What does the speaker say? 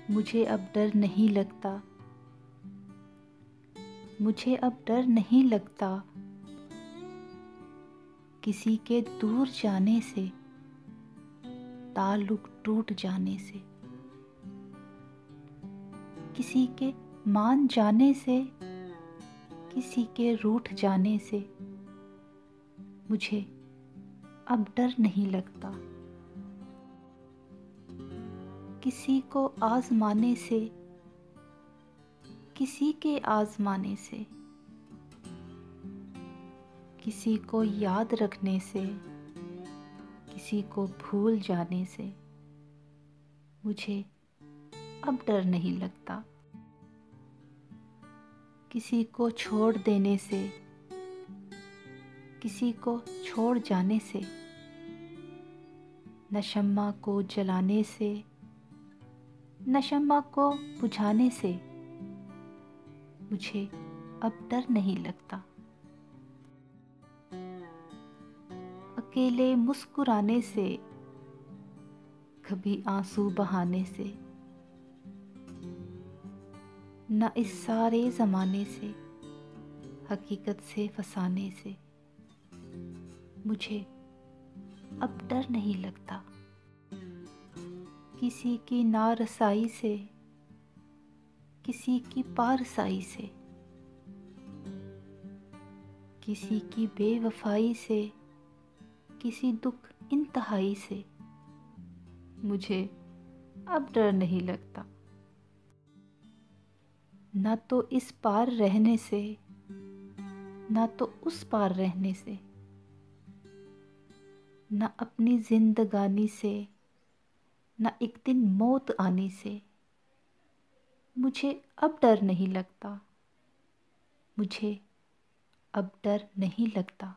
मुझे अब डर नहीं लगता, मुझे अब डर नहीं लगता किसी के दूर जाने से, ताल्लुक टूट जाने से, किसी के मान जाने से, किसी के रूठ जाने से। मुझे अब डर नहीं लगता किसी को आज़माने से, किसी के आज़माने से, किसी को याद रखने से, किसी को भूल जाने से। मुझे अब डर नहीं लगता किसी को छोड़ देने से, किसी को छोड़ जाने से, न शम्मा को जलाने से, न शम्मा को बुझाने से। मुझे अब डर नहीं लगता अकेले मुस्कुराने से, कभी आंसू बहाने से, न इस सारे ज़माने से, हकीकत से फसाने से। मुझे अब डर नहीं लगता किसी की नारसाई से, किसी की पारसाई से, किसी की बेवफाई से, किसी दुख इंतहाई से। मुझे अब डर नहीं लगता ना तो इस पार रहने से, ना तो उस पार रहने से, ना अपनी जिंदगानी से, ना एक दिन मौत आने से। मुझे अब डर नहीं लगता, मुझे अब डर नहीं लगता।